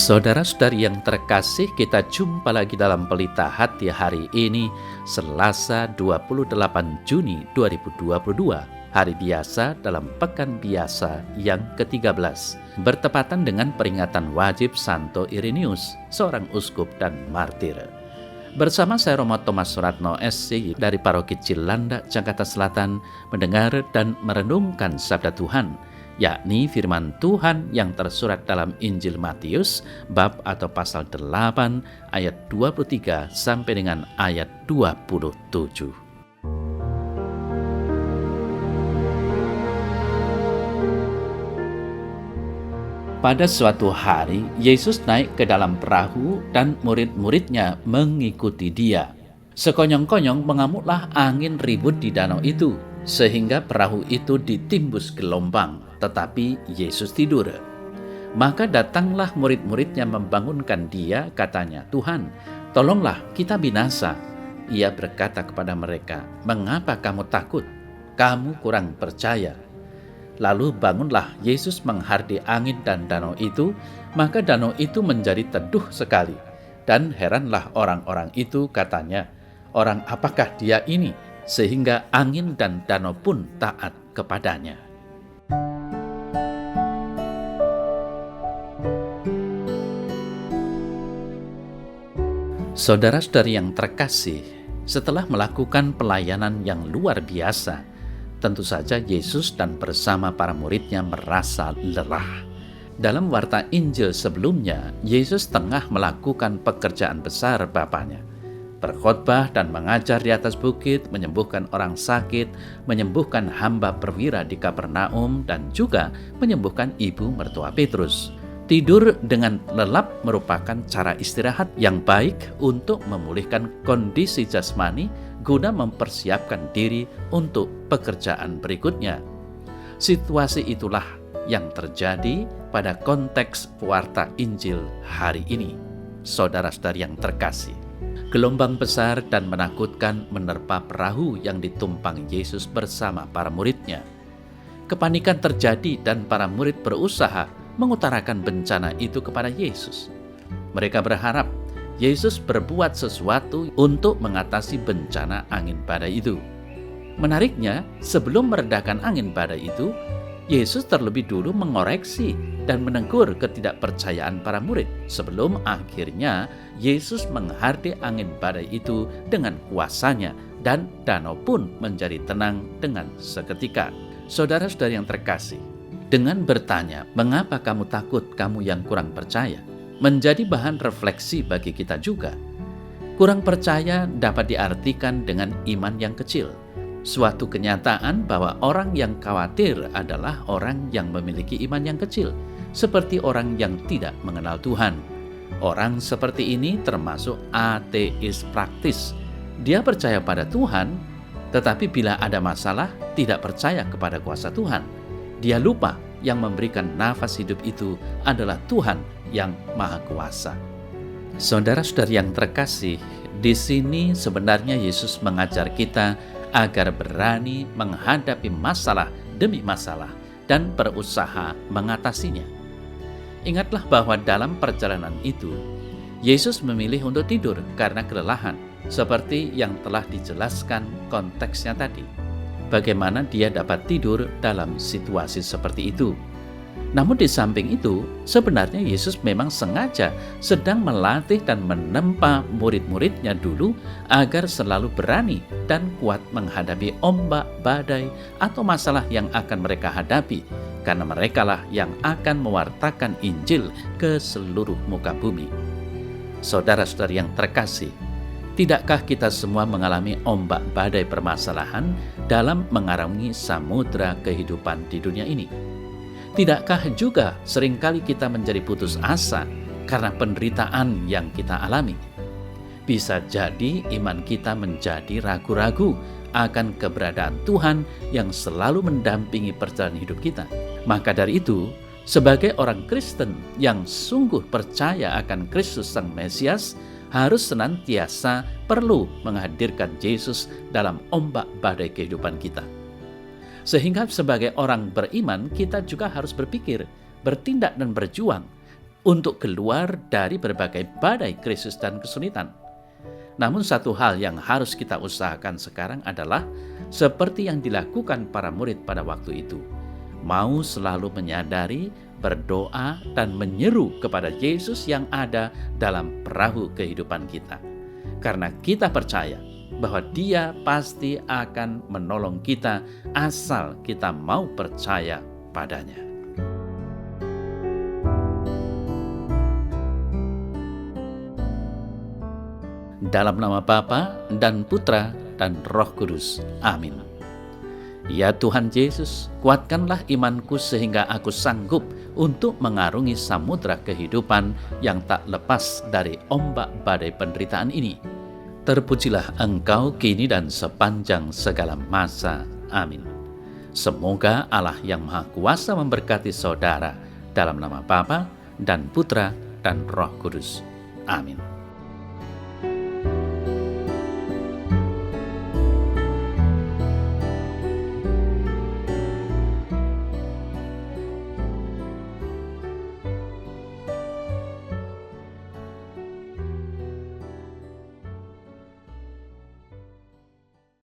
Saudara-saudari yang terkasih, kita jumpa lagi dalam Pelita Hati hari ini, Selasa 28 Juni 2022, hari biasa dalam Pekan Biasa yang ke-13, bertepatan dengan peringatan wajib Santo Irenaeus, seorang uskup dan martir. Bersama saya Romo Thomas Suratno SC dari Paroki Cilanda, Jakarta Selatan, mendengar dan merenungkan Sabda Tuhan, yakni firman Tuhan yang tersurat dalam Injil Matius bab atau pasal 8 ayat 23 sampai dengan ayat 27. Pada suatu hari, Yesus naik ke dalam perahu dan murid-muridnya mengikuti dia. Sekonyong-konyong mengamuklah angin ribut di danau itu, sehingga perahu itu ditimbus gelombang, tetapi Yesus tidur. Maka datanglah murid-muridnya membangunkan dia, katanya, "Tuhan, tolonglah, kita binasa." Ia berkata kepada mereka, "Mengapa kamu takut? Kamu kurang percaya." Lalu bangunlah Yesus menghardi angin dan danau itu, maka danau itu menjadi teduh sekali. Dan heranlah orang-orang itu, katanya, "Orang apakah dia ini, sehingga angin dan danau pun taat kepadanya?" Saudara-saudari yang terkasih, setelah melakukan pelayanan yang luar biasa, tentu saja Yesus dan bersama para muridnya merasa lelah. Dalam warta Injil sebelumnya, Yesus tengah melakukan pekerjaan besar Bapaknya. Berkhotbah dan mengajar di atas bukit, menyembuhkan orang sakit, menyembuhkan hamba perwira di Kapernaum, dan juga menyembuhkan ibu mertua Petrus. Tidur dengan lelap merupakan cara istirahat yang baik untuk memulihkan kondisi jasmani guna mempersiapkan diri untuk pekerjaan berikutnya. Situasi itulah yang terjadi pada konteks warta Injil hari ini. Saudara-saudari yang terkasih, gelombang besar dan menakutkan menerpa perahu yang ditumpang Yesus bersama para muridnya. Kepanikan terjadi dan para murid berusaha mengutarakan bencana itu kepada Yesus. Mereka berharap Yesus berbuat sesuatu untuk mengatasi bencana angin badai itu. Menariknya, sebelum meredakan angin badai itu, Yesus terlebih dulu mengoreksi dan menegur ketidakpercayaan para murid sebelum akhirnya Yesus menghardi angin badai itu dengan kuasanya dan danau pun menjadi tenang dengan seketika. Saudara-saudari yang terkasih, dengan bertanya, "Mengapa kamu takut, kamu yang kurang percaya?" menjadi bahan refleksi bagi kita juga. Kurang percaya dapat diartikan dengan iman yang kecil. Suatu kenyataan bahwa orang yang khawatir adalah orang yang memiliki iman yang kecil, seperti orang yang tidak mengenal Tuhan. Orang seperti ini termasuk ateis praktis. Dia percaya pada Tuhan, tetapi bila ada masalah, tidak percaya kepada kuasa Tuhan. Dia lupa yang memberikan nafas hidup itu adalah Tuhan yang Maha Kuasa. Saudara-saudari yang terkasih, di sini sebenarnya Yesus mengajar kita agar berani menghadapi masalah demi masalah dan berusaha mengatasinya. Ingatlah bahwa dalam perjalanan itu, Yesus memilih untuk tidur karena kelelahan, seperti yang telah dijelaskan konteksnya tadi. Bagaimana dia dapat tidur dalam situasi seperti itu? Namun di samping itu, sebenarnya Yesus memang sengaja sedang melatih dan menempa murid-muridnya dulu agar selalu berani dan kuat menghadapi ombak, badai, atau masalah yang akan mereka hadapi, karena merekalah yang akan mewartakan Injil ke seluruh muka bumi. Saudara-saudari yang terkasih, tidakkah kita semua mengalami ombak badai permasalahan dalam mengarungi samudra kehidupan di dunia ini? Tidakkah juga seringkali kita menjadi putus asa karena penderitaan yang kita alami? Bisa jadi iman kita menjadi ragu-ragu akan keberadaan Tuhan yang selalu mendampingi perjalanan hidup kita. Maka dari itu, sebagai orang Kristen yang sungguh percaya akan Kristus Sang Mesias, harus senantiasa perlu menghadirkan Yesus dalam ombak badai kehidupan kita. Sehingga sebagai orang beriman, kita juga harus berpikir, bertindak dan berjuang untuk keluar dari berbagai badai krisis dan kesulitan. Namun satu hal yang harus kita usahakan sekarang adalah seperti yang dilakukan para murid pada waktu itu, mau selalu menyadari, berdoa, dan menyeru kepada Yesus yang ada dalam perahu kehidupan kita. Karena kita percaya bahwa Dia pasti akan menolong kita asal kita mau percaya padanya. Dalam nama Bapa dan Putra dan Roh Kudus. Amin. Ya Tuhan Yesus, kuatkanlah imanku sehingga aku sanggup untuk mengarungi samudra kehidupan yang tak lepas dari ombak badai penderitaan ini. Terpujilah Engkau kini dan sepanjang segala masa. Amin. Semoga Allah yang Maha Kuasa memberkati saudara dalam nama Bapa dan Putra dan Roh Kudus. Amin.